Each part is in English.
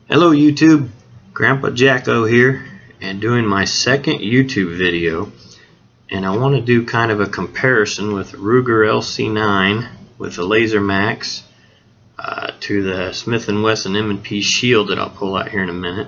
Hello YouTube, Grandpa Jacko here, and doing my second YouTube video, and I want to do kind of a comparison with Ruger LC9 with the LaserMax to the Smith & Wesson M&P Shield that I'll pull out here in a minute.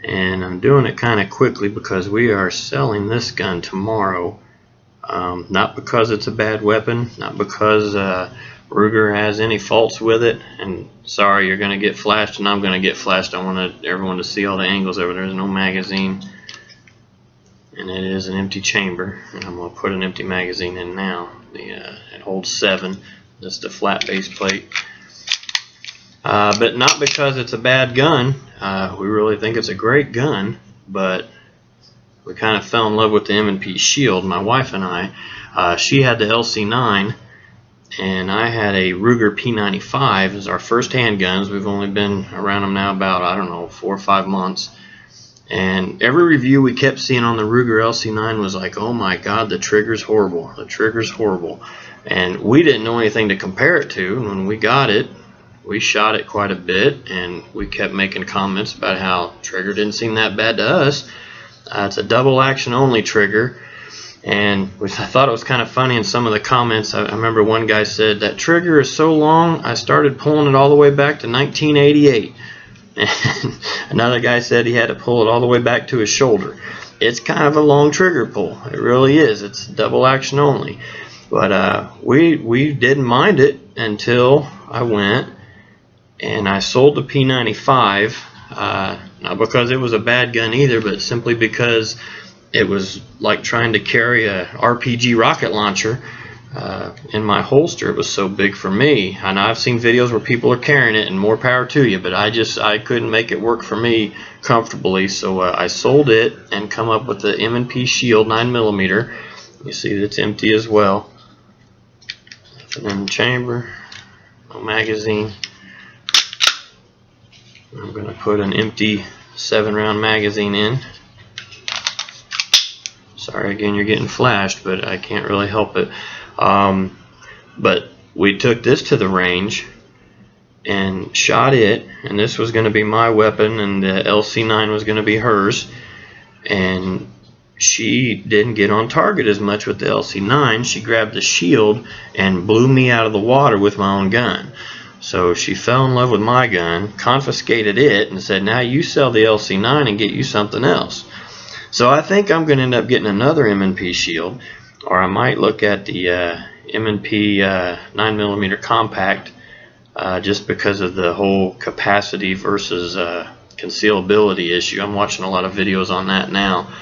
And I'm doing it kind of quickly because we are selling this gun tomorrow. Not because it's a bad weapon, not because Ruger has any faults with it, and sorry, you're going to get flashed and I'm going to get flashed. I want everyone to see all the angles over there. There's no magazine, and it is an empty chamber, and I'm going to put an empty magazine in now. It holds 7. That's the flat base plate. But not because it's a bad gun. We really think it's a great gun, but we kind of fell in love with the M&P Shield, my wife and I. She had the LC9, and I had a Ruger P95 as our first handguns. We've only been around them now about, I don't know, 4 or 5 months. And every review we kept seeing on the Ruger LC9 was like, oh my god, the trigger's horrible, the trigger's horrible. And we didn't know anything to compare it to. And when we got it, we shot it quite a bit, and we kept making comments about how trigger didn't seem that bad to us. It's a double action only trigger. And I thought it was kind of funny in some of the comments. I remember one guy said, that trigger is so long, I started pulling it all the way back to 1988. And another guy said he had to pull it all the way back to his shoulder. It's kind of a long trigger pull. It really is. It's double action only. But we didn't mind it until I went and I sold the P95. Not because it was a bad gun either, but simply because it was like trying to carry a RPG rocket launcher in my holster. It was so big for me. I know I've seen videos where people are carrying it, and more power to you, but I couldn't make it work for me comfortably, so I sold it and come up with the M&P Shield 9mm. You see it's empty as well. Nothing in the chamber, no magazine. I'm going to put an empty 7-round magazine in. Sorry again, you're getting flashed, but I can't really help it. But we took this to the range and shot it, and this was going to be my weapon, and the LC9 was going to be hers. And she didn't get on target as much with the LC9. She grabbed the Shield and blew me out of the water with my own gun. So she fell in love with my gun, confiscated it, and said, now you sell the LC9 and get you something else. So I think I'm going to end up getting another M&P Shield, or I might look at the M&P 9mm Compact, just because of the whole capacity versus concealability issue. I'm watching a lot of videos on that now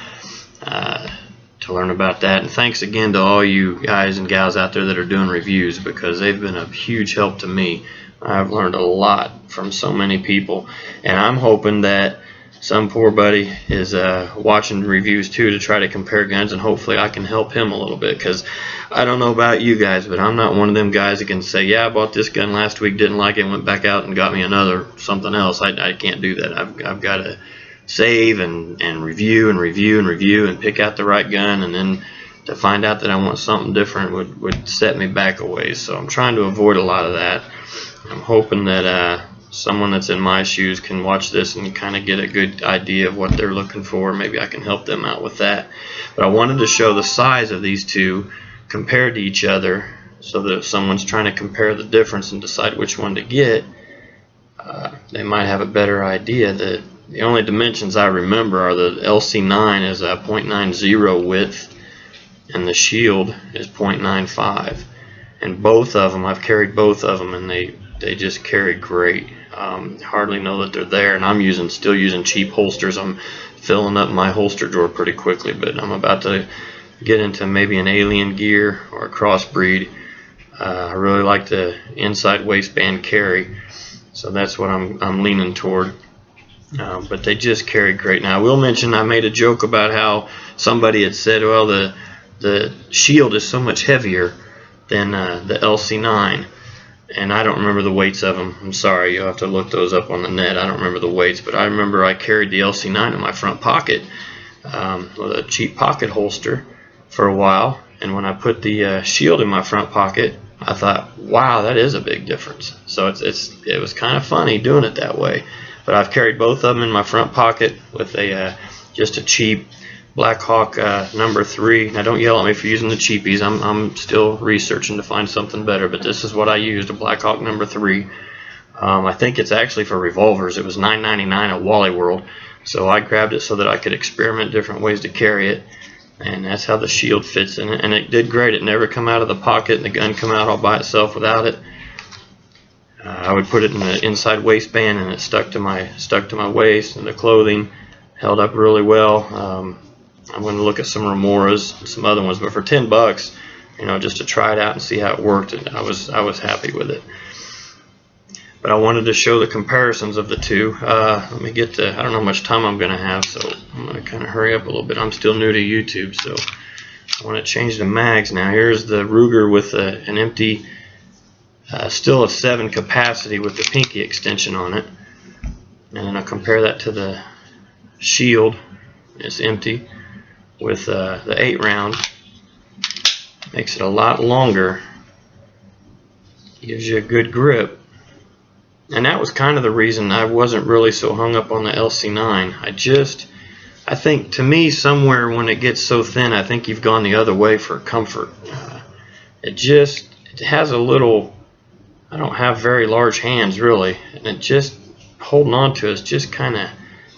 to learn about that. And thanks again to all you guys and gals out there that are doing reviews, because they've been a huge help to me. I've learned a lot from so many people, and I'm hoping that some poor buddy is watching reviews too to try to compare guns, and hopefully I can help him a little bit, because I don't know about you guys, but I'm not one of them guys that can say, yeah, I bought this gun last week, didn't like it, went back out and got me another something else. I can't do that. I've got to save and review and review and review and pick out the right gun, and then to find out that I want something different would set me back a ways. So I'm trying to avoid a lot of that. I'm hoping that someone that's in my shoes can watch this and kind of get a good idea of what they're looking for. Maybe I can help them out with that. But I wanted to show the size of these two compared to each other, so that if someone's trying to compare the difference and decide which one to get, they might have a better idea. The only dimensions I remember are the LC9 is a .90 width and the Shield is .95. And both of them, I've carried both of them, and they just carry great. Hardly know that they're there, and I'm still using cheap holsters. I'm filling up my holster drawer pretty quickly, but I'm about to get into maybe an alien gear or a crossbreed. I really like the inside waistband carry, so that's what I'm leaning toward. But they just carry great. Now I will mention, I made a joke about how somebody had said, well, the Shield is so much heavier than the LC9. And I don't remember the weights of them. I'm sorry, you'll have to look those up on the net. I don't remember the weights, but I remember I carried the LC9 in my front pocket with a cheap pocket holster for a while. And when I put the Shield in my front pocket, I thought, wow, that is a big difference. So it was kind of funny doing it that way. but I've carried both of them in my front pocket with a just a cheap Black Hawk number 3. Now don't yell at me for using the cheapies. I'm still researching to find something better, but this is what I used, a Black Hawk number 3. I think it's actually for revolvers. It was $9.99 at Wally World, so I grabbed it so that I could experiment different ways to carry it, and that's how the shield fits in it. And it did great. It never come out of the pocket, and the gun come out all by itself without it. I would put it in the inside waistband, and it stuck to my waist, and the clothing held up really well. I'm going to look at some Remoras and some other ones, but for $10, you know, just to try it out and see how it worked, and I was happy with it. But I wanted to show the comparisons of the two. Let me get to, I don't know how much time I'm going to have, so I'm going to kind of hurry up a little bit. I'm still new to YouTube, so I want to change the mags now. Here's the Ruger with an empty, still a 7 capacity with the pinky extension on it. And then I'll compare that to the Shield. It's empty with the 8 round. Makes it a lot longer. Gives you a good grip. And that was kind of the reason I wasn't really so hung up on the LC9. I think, to me, somewhere when it gets so thin, I think you've gone the other way for comfort. It has a little, I don't have very large hands really, and it just, holding on to it just kind of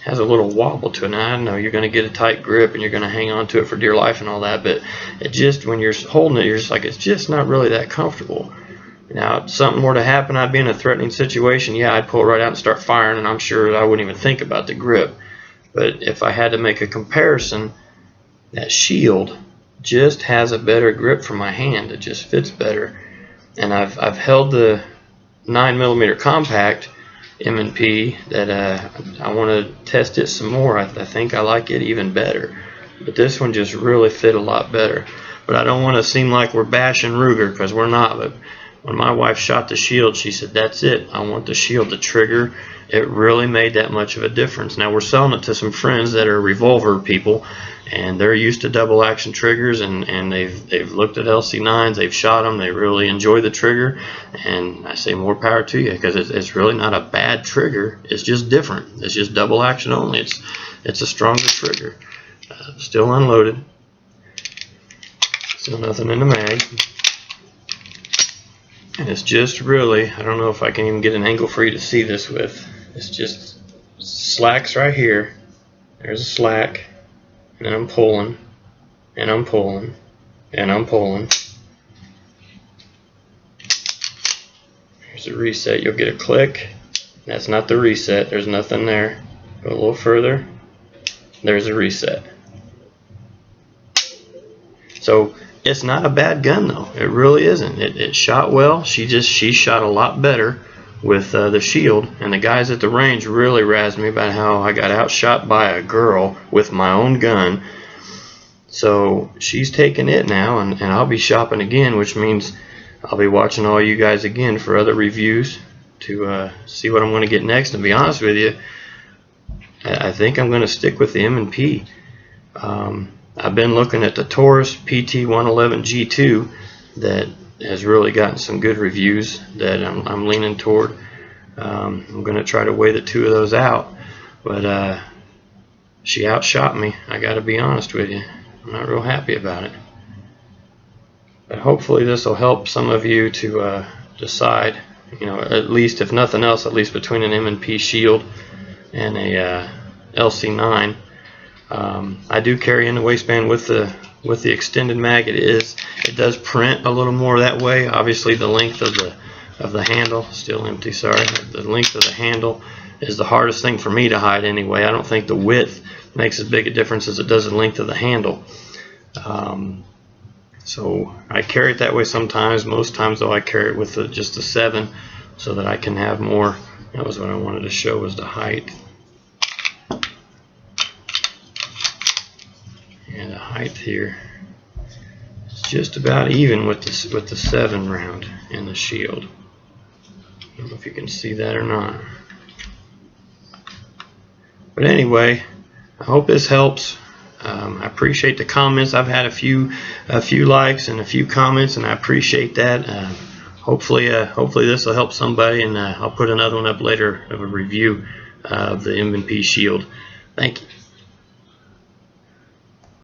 has a little wobble to it. Now I know you're going to get a tight grip and you're going to hang on to it for dear life and all that, but it just, when you're holding it, you're just like, it's just not really that comfortable. Now, if something were to happen, I'd be in a threatening situation, yeah, I'd pull it right out and start firing, and I'm sure I wouldn't even think about the grip. But if I had to make a comparison, that Shield just has a better grip for my hand. It just fits better. And I've held the 9mm compact M&P that I want to test it some more. I think I like it even better. But this one just really fit a lot better. But I don't want to seem like we're bashing Ruger, because we're not. But when my wife shot the Shield, she said, that's it, I want the Shield. The trigger, it really made that much of a difference. Now we're selling it to some friends that are revolver people, and they're used to double action triggers, and they've looked at LC9s, they've shot them, they really enjoy the trigger, and I say more power to you, because it's really not a bad trigger. It's just different. It's just double action only. It's a stronger trigger. Still unloaded. Still nothing in the mag. And it's just really, I don't know if I can even get an angle for you to see this with. It's just slacks right here. There's a slack, and then I'm pulling, and I'm pulling, and I'm pulling. Here's a reset. You'll get a click. That's not the reset. There's nothing there. Go a little further. There's a reset. So it's not a bad gun though. It really isn't. It shot well. She shot a lot better with the Shield, and the guys at the range really razzed me about how I got outshot by a girl with my own gun. So she's taking it now, and I'll be shopping again, which means I'll be watching all you guys again for other reviews to see what I'm going to get next. And to be honest with you, I think I'm going to stick with the M&P. I've been looking at the Taurus PT111 G2 that has really gotten some good reviews that I'm leaning toward. I'm going to try to weigh the two of those out, but she outshot me. I got to be honest with you. I'm not real happy about it. But hopefully this will help some of you to decide, you know, at least if nothing else, at least between an M&P Shield and a LC9. I do carry in the waistband with the extended mag. It does print a little more that way. Obviously the length of the handle, still empty, sorry. The length of the handle is the hardest thing for me to hide anyway. I don't think the width makes as big a difference as it does the length of the handle. So I carry it that way sometimes. Most times though I carry it with just a 7 so that I can have more. That was what I wanted to show, was the height. And the height here is just about even with the 7 round in the Shield. I don't know if you can see that or not. But anyway, I hope this helps. I appreciate the comments. I've had a few likes and a few comments, and I appreciate that. Hopefully this will help somebody, and I'll put another one up later of a review of the M&P shield. Thank you.